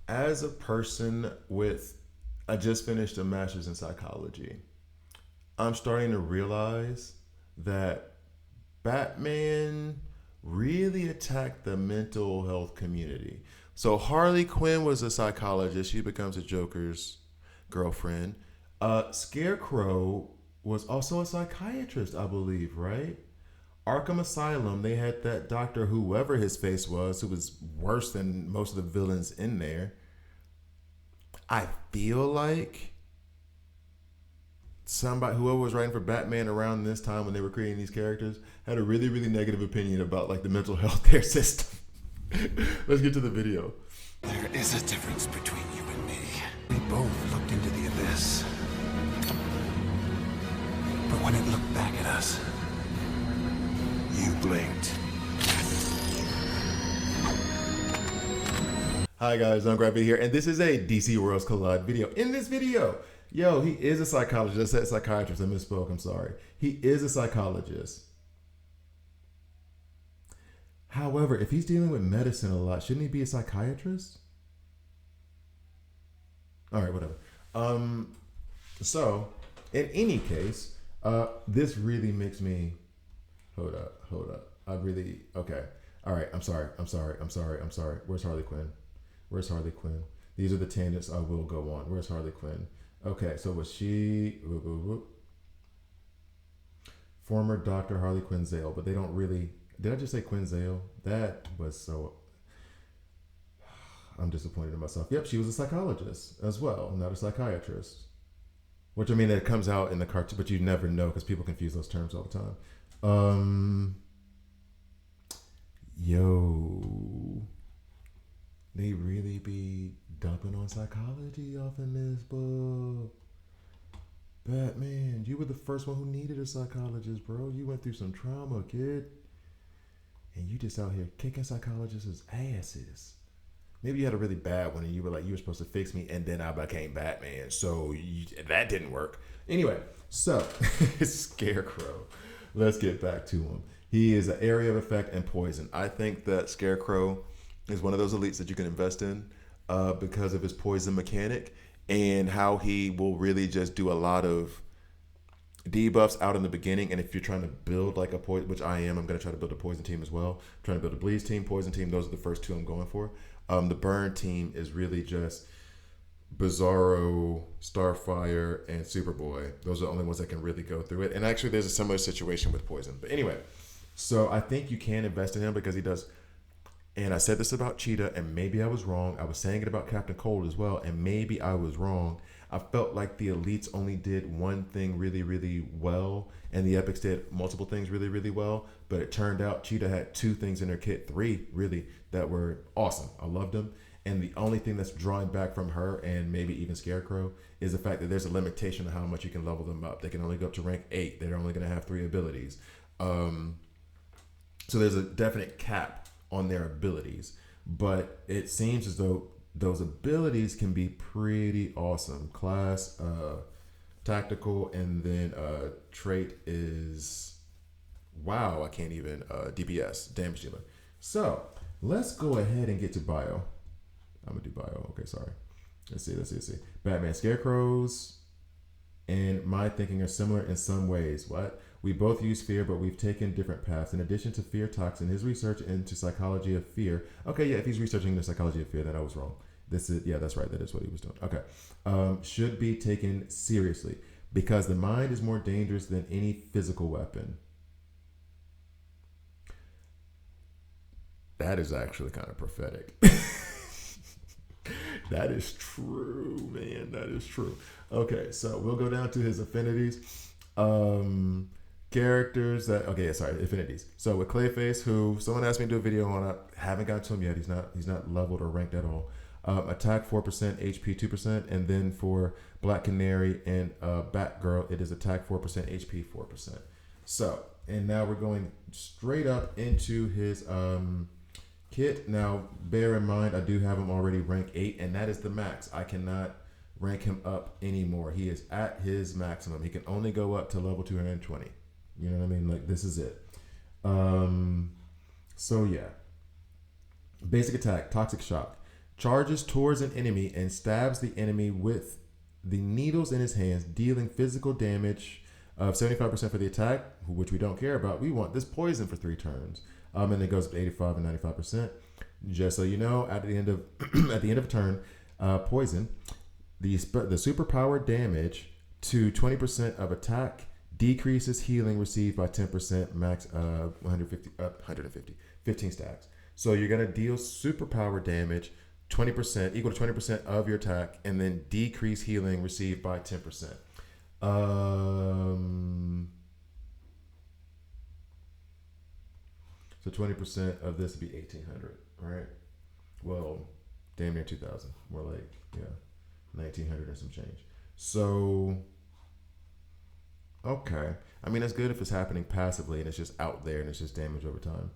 As a person with, I just finished a master's in psychology. I'm starting to realize that Batman really attacked the mental health community. So Harley Quinn was a psychologist. She becomes a Joker's girlfriend. Scarecrow was also a psychiatrist, I believe, right? Arkham Asylum, they had that doctor, whoever his face was, who was worse than most of the villains in there. I feel like somebody, whoever was writing for Batman around this time when they were creating these characters, had a really, really negative opinion about like the mental health care system. Let's get to the video. There is a difference between you and me. We both looked into the abyss. But when it looked back at us, you blinked. Hi guys, I'm Gravity here, and this is a DC Worlds Collide video. In this video, he is a psychologist. I said psychiatrist, I misspoke, I'm sorry. He is a psychologist. However, if he's dealing with medicine a lot, shouldn't he be a psychiatrist? All right, whatever. So, in any case, this really makes me, hold up. Okay. All right, I'm sorry. Where's Harley Quinn? These are the tangents I will go on. Where's Harley Quinn? Okay, so was she former Dr. Harley Quinn Zale, but they don't really, did I just say Quinn Zale? That was so, I'm disappointed in myself. Yep, she was a psychologist as well, not a psychiatrist. Which, I mean, that comes out in the cartoon, but you never know because people confuse those terms all the time. They really be dumping on psychology off in this book. Batman, you were the first one who needed a psychologist, bro. You went through some trauma, kid. And you just out here kicking psychologists' asses. Maybe you had a really bad one and you were like, you were supposed to fix me, and then I became Batman. So that didn't work. Anyway, so Scarecrow. Let's get back to him. He is an area of effect and poison. I think that Scarecrow is one of those elites that you can invest in because of his poison mechanic and how he will really just do a lot of debuffs out in the beginning. And if you're trying to build like a poison, which I am, I'm going to try to build a poison team as well. I'm trying to build a bleeds team, poison team. Those are the first two I'm going for. The burn team is really just Bizarro, Starfire, and Superboy. Those are the only ones that can really go through it. And actually, there's a similar situation with poison. But anyway, so I think you can invest in him because he does. And I said this about Cheetah, and maybe I was wrong. I was saying it about Captain Cold as well, and maybe I was wrong. I felt like the elites only did one thing really, really well, and the epics did multiple things really, really well. But it turned out Cheetah had two things in her kit, three really, that were awesome. I loved them. And the only thing that's drawing back from her and maybe even Scarecrow is the fact that there's a limitation on how much you can level them up. They can only go up to rank 8. They're only going to have 3 abilities. So there's a definite cap on their abilities. But it seems as though those abilities can be pretty awesome. Class, tactical, and then trait is, wow, I can't even, DPS, damage dealer. So let's go ahead and get to bio. I'm gonna do bio. Okay, sorry. Let's see. Batman, Scarecrows, and my thinking are similar in some ways. What? We both use fear, but we've taken different paths. In addition to fear toxin, his research into psychology of fear. Okay, yeah, if he's researching the psychology of fear, then I was wrong. This is, yeah, that's right. That is what he was doing. Okay. Should be taken seriously because the mind is more dangerous than any physical weapon. That is actually kind of prophetic. That is true, man. That is true. Okay, so we'll go down to his affinities. Characters that, okay, sorry, affinities. So with Clayface, who someone asked me to do a video on, I haven't got to him yet. He's not leveled or ranked at all. Attack 4%, HP 2%, and then for Black Canary and Batgirl, it is attack 4%, HP 4%. So, and now we're going straight up into his kit. Now, bear in mind, I do have him already rank 8, and that is the max. I cannot rank him up anymore. He is at his maximum. He can only go up to level 220. You know what I mean? Like, this is it. So, yeah. Basic attack, Toxic Shock. charges towards an enemy and stabs the enemy with the needles in his hands, dealing physical damage of 75% for the attack, which we don't care about. We want this poison for 3 turns. And it goes up to 85 and 95%. Just so you know, at the end of at the end of a turn, poison, the superpower damage to 20% of attack decreases healing received by 10%, max 15 stacks. So you're gonna deal superpower damage 20%, equal to 20% of your attack, and then decrease healing received by 10%. So 20% of this would be 1,800, right? Well, damn near 2,000. More like, 1,900 and some change. So, okay. I mean, that's good if it's happening passively and it's just out there and it's just damage over time.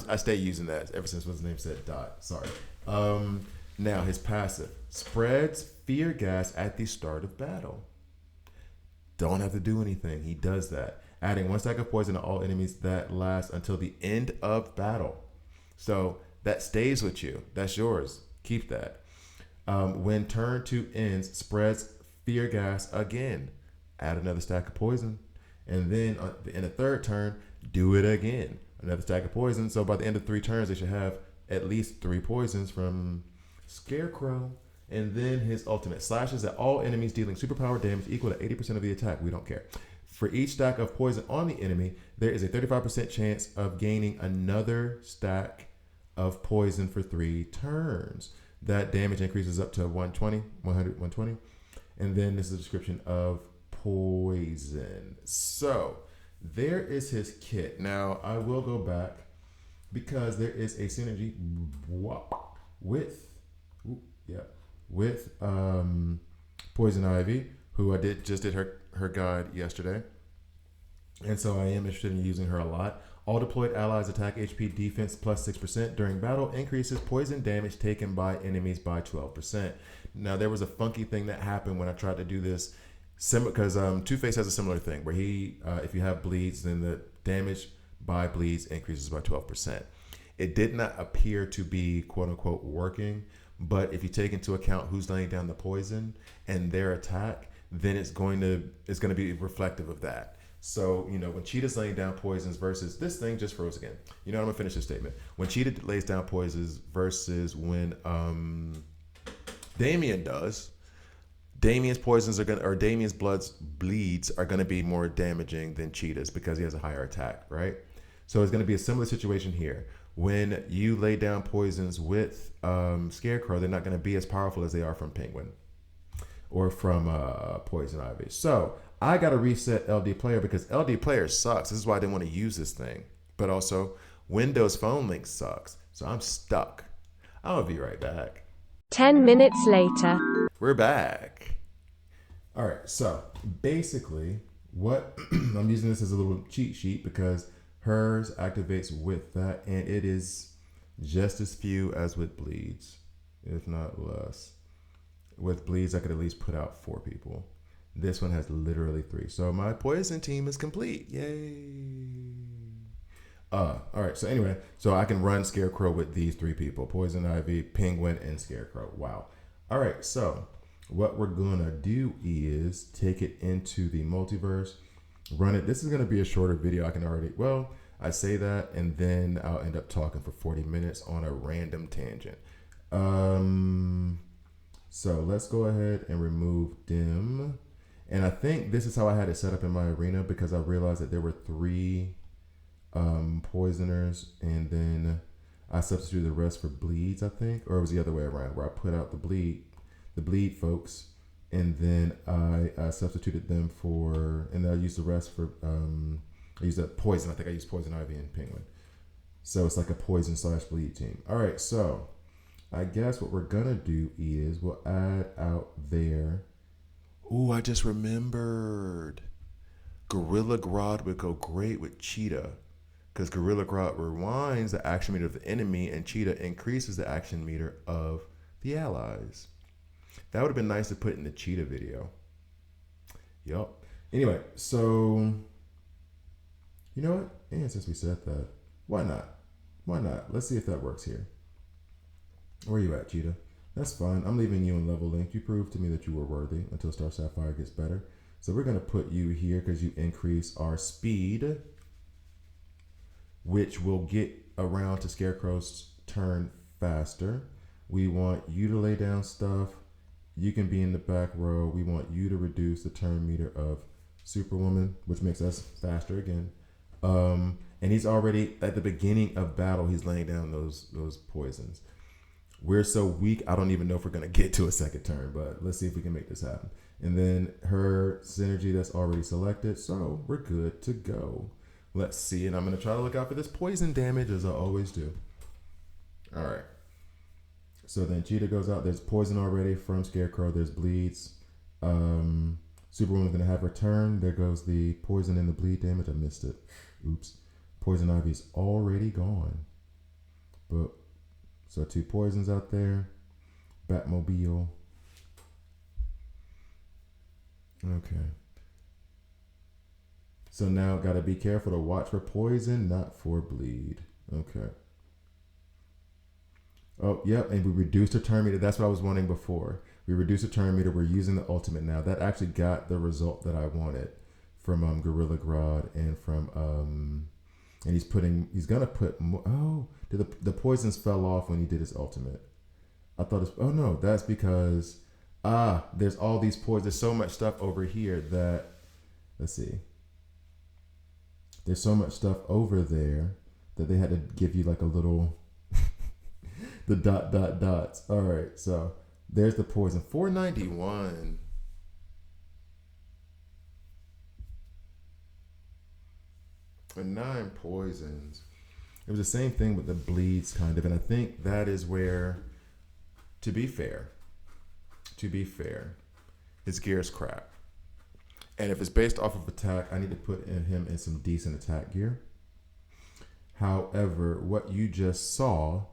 I stay using that ever since what's his name said dot. Sorry. Now his passive spreads fear gas at the start of battle. Don't have to do anything. He does that, adding 1 stack of poison to all enemies that last until the end of battle. So that stays with you. That's yours. Keep that. When turn 2 ends, spreads fear gas again. Add another stack of poison, and then in the 3rd turn, do it again. Another stack of poison. So by the end of 3 turns, they should have at least 3 poisons from Scarecrow. And then his ultimate slashes at all enemies, dealing superpower damage equal to 80% of the attack. We don't care. For each stack of poison on the enemy, there is a 35% chance of gaining another stack of poison for 3 turns. That damage increases up to 120, 100, 120. And then this is a description of poison. So there is his kit. Now I will go back because there is a synergy with Poison Ivy, who I just did her guide yesterday, and so I am interested in using her a lot. All deployed allies attack HP defense plus 6% during battle, increases poison damage taken by enemies by 12%. Now there was a funky thing that happened when I tried to do this, because Two-Face has a similar thing where he, if you have bleeds, then the damage by bleeds increases by 12%. It did not appear to be quote unquote working. But if you take into account who's laying down the poison and their attack, then it's going to be reflective of that. So, when Cheetah's laying down poisons versus this thing just froze again. I'm gonna finish this statement. When Cheetah lays down poisons versus when Damien does, Damien's poisons Damien's bleeds are gonna be more damaging than Cheetah's because he has a higher attack, right? So it's gonna be a similar situation here. When you lay down poisons with Scarecrow, they're not going to be as powerful as they are from Penguin or from Poison Ivy. So I got to reset LD Player because LD Player sucks. This is why I didn't want to use this thing. But also, Windows Phone Link sucks. So I'm stuck. I'll be right back. 10 minutes later. We're back. All right. So basically, what I'm using this as a little cheat sheet because hers activates with that, and it is just as few as with bleeds, if not less. With bleeds, I could at least put out 4 people. This one has literally 3. So my poison team is complete. Yay. All right. So anyway, so I can run Scarecrow with these 3 people: Poison Ivy, Penguin, and Scarecrow. Wow. All right. So what we're gonna do is take it into the multiverse. Run it. This is going to be a shorter video. I say that, and then I'll end up talking for 40 minutes on a random tangent. So let's go ahead and remove dim. And I think this is how I had it set up in my arena because I realized that there were 3 poisoners, and then I substituted the rest for bleeds, I think, or it was the other way around where I put out the bleed folks. And then I substituted them and I used the rest for, I used that poison. I think I used Poison Ivy and Penguin. So it's like a poison / bleed team. All right, so I guess what we're gonna do is we'll add out there. Ooh, I just remembered. Gorilla Grodd would go great with Cheetah because Gorilla Grodd rewinds the action meter of the enemy and Cheetah increases the action meter of the allies. That would have been nice to put in the Cheetah video. Yup. Anyway, so you know what? And since we said that, why not? Let's see if that works here. Where are you at, Cheetah? That's fine. I'm leaving you in level link. You proved to me that you were worthy until Star Sapphire gets better. So we're going to put you here because you increase our speed, which will get around to Scarecrow's turn faster. We want you to lay down stuff. You can be in the back row. We want you to reduce the turn meter of Superwoman, which makes us faster again. And he's already at the beginning of battle. He's laying down those poisons. We're so weak, I don't even know if we're going to get to a second turn, but let's see if we can make this happen. And then her synergy that's already selected, so we're good to go. Let's see, and I'm going to try to look out for this poison damage as I always do. All right. So then Cheetah goes out. There's poison already from Scarecrow. There's bleeds. Superwoman's going to have her turn. There goes the poison and the bleed damage. I missed it. Oops. Poison Ivy's already gone. But so 2 poisons out there. Batmobile. Okay. So now got to be careful to watch for poison, not for bleed. Okay. Oh, yep. And we reduced the turn meter. That's what I was wanting before. We reduced the turn meter. We're using the ultimate now. That actually got the result that I wanted from Gorilla Grodd and from and he's gonna put more. Oh, the poisons fell off when he did his ultimate. I thought it's, oh no, that's because there's all these poisons. There's so much stuff over here that, let's see. There's so much stuff over there that they had to give you like a little the dots. All right, so there's the poison. 491. And 9 poisons. It was the same thing with the bleeds, kind of. And I think that is where, to be fair, his gear's crap. And if it's based off of attack, I need to put him in some decent attack gear. However, what you just saw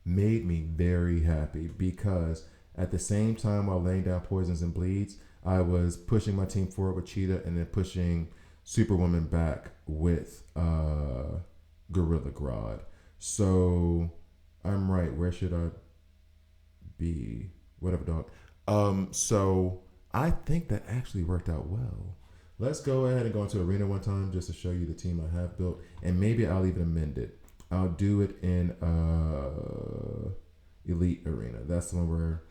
made me very happy because at the same time while laying down poisons and bleeds, I was pushing my team forward with Cheetah and then pushing Superwoman back with Gorilla Grodd. So I'm right. Where should I be? Whatever, dog. So I think that actually worked out well. Let's go ahead and go into Arena one time just to show you the team I have built. And maybe I'll even amend it. I'll do it in Elite Arena. That's the one where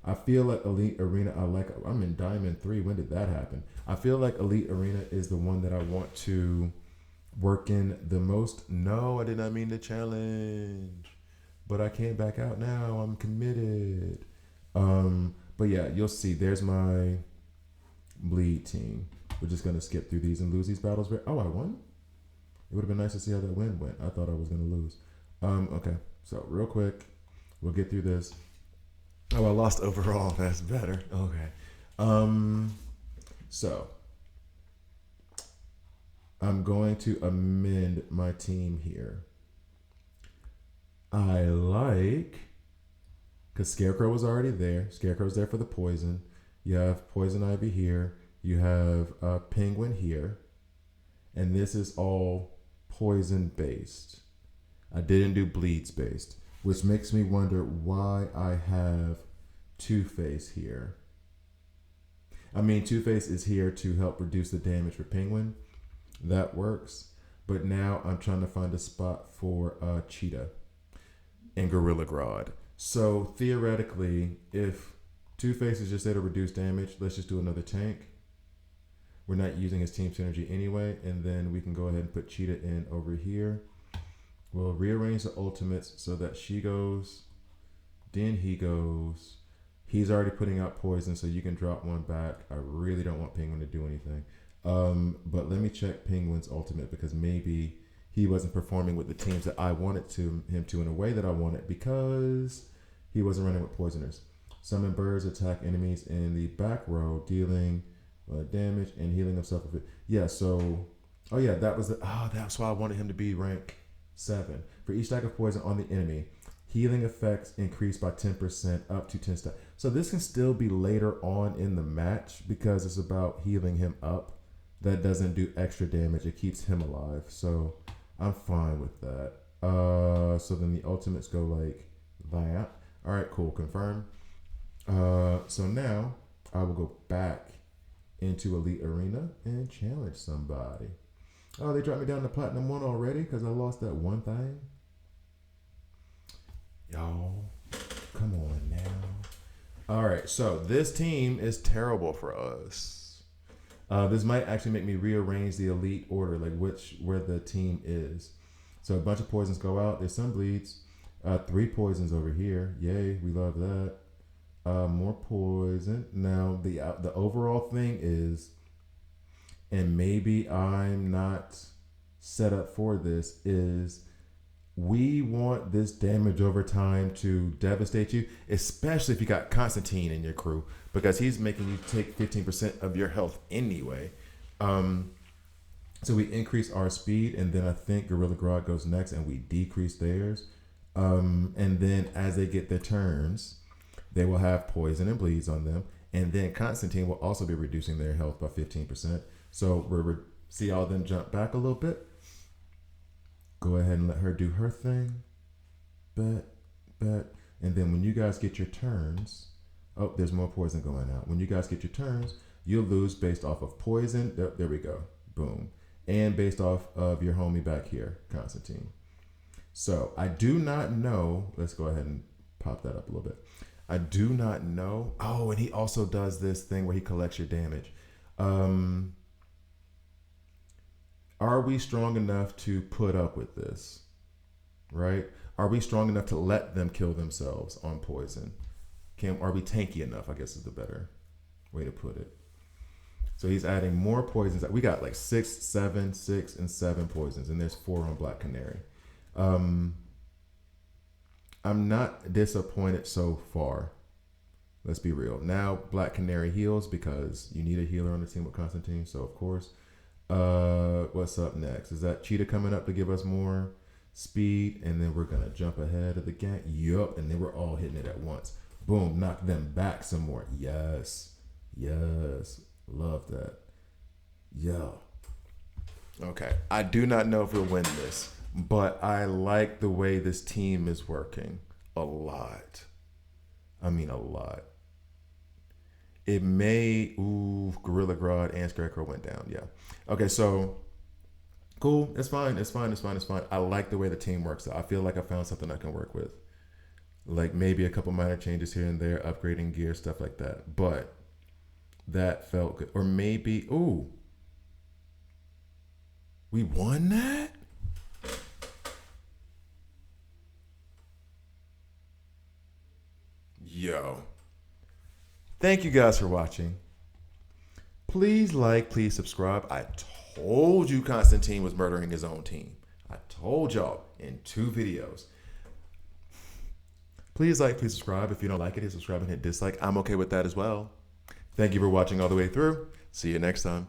I feel like Elite Arena, I'm in Diamond 3. When did that happen? I feel like Elite Arena is the one that I want to work in the most. No, I did not mean to challenge. But I can't back out now. I'm committed. But yeah, you'll see. There's my bleed team. We're just going to skip through these and lose these battles. Oh, I won? It would have been nice to see how that win went. I thought I was going to lose. Okay, so real quick, we'll get through this. Oh, I lost overall. That's better. Okay. So I'm going to amend my team here. I like, because Scarecrow was already there. Scarecrow's there for the poison. You have Poison Ivy here. You have Penguin here. And this is all poison based. I didn't do bleeds based, which makes me wonder why I have Two-Face here. I mean, Two-Face is here to help reduce the damage for Penguin. That works. But now I'm trying to find a spot for Cheetah and Gorilla Grodd. So theoretically, if Two-Face is just there to reduce damage, let's just do another tank. We're not using his team synergy anyway, and then we can go ahead and put Cheetah in over here. We'll rearrange the ultimates so that she goes, then he goes. He's already putting out poison, so you can drop one back. I really don't want Penguin to do anything. But let me check Penguin's ultimate because maybe he wasn't performing with the teams that I wanted him to in a way that I wanted because he wasn't running with poisoners. Summon birds, attack enemies in the back row, dealing damage and healing himself. Yeah, so, oh yeah, that's why I wanted him to be rank 7. For each stack of poison on the enemy, healing effects increase by 10% up to 10 stacks. So this can still be later on in the match because it's about healing him up. That doesn't do extra damage. It keeps him alive. So I'm fine with that. So then the ultimates go like that. All right, cool. Confirm. So now I will go back into Elite Arena and challenge somebody. Oh, they dropped me down to Platinum 1 already because I lost that one thing? Y'all, come on now. All right, so this team is terrible for us. This might actually make me rearrange the Elite order, like where the team is. So a bunch of poisons go out. There's some bleeds. 3 poisons over here. Yay, we love that. More poison. Now the overall thing is, and maybe I'm not set up for this, is we want this damage over time to devastate you, especially if you got Constantine in your crew, because he's making you take 15% of your health anyway. So we increase our speed, and then I think Gorilla Grodd goes next, and we decrease theirs. And then as they get their turns, they will have poison and bleeds on them. And then Constantine will also be reducing their health by 15%. So we're see all of them jump back a little bit. Go ahead and let her do her thing. Bet. And then when you guys get your turns, oh, there's more poison going out. When you guys get your turns, you'll lose based off of poison. There we go. Boom. And based off of your homie back here, Constantine. So I do not know. Let's go ahead and pop that up a little bit. I do not know. Oh, and he also does this thing where he collects your damage. Are we strong enough to put up with this? Right? Are we strong enough to let them kill themselves on poison? Are we tanky enough, I guess is the better way to put it. So he's adding more poisons. We got like 6, 7, 6, and 7 poisons, and there's 4 on Black Canary. I'm not disappointed so far. Let's be real. Now Black Canary heals because you need a healer on the team with Constantine. So of course, what's up next? Is that Cheetah coming up to give us more speed? And then we're gonna jump ahead of the gang. Yup. And then we're all hitting it at once. Boom. Knock them back some more. Yes. Love that. Yo. Okay. I do not know if we'll win this, but I like the way this team is working a lot. I mean, a lot. It may, Gorilla Grodd and Scarecrow went down. Yeah. Okay, so cool. It's fine. I like the way the team works. I feel like I found something I can work with. Like maybe a couple minor changes here and there, upgrading gear, stuff like that. But that felt good. Or maybe, we won that? Yo. Thank you guys for watching. Please like, please subscribe. I told you Constantine was murdering his own team. I told y'all in 2 videos. Please like, please subscribe. If you don't like it, hit subscribe and hit dislike. I'm okay with that as well. Thank you for watching all the way through. See you next time.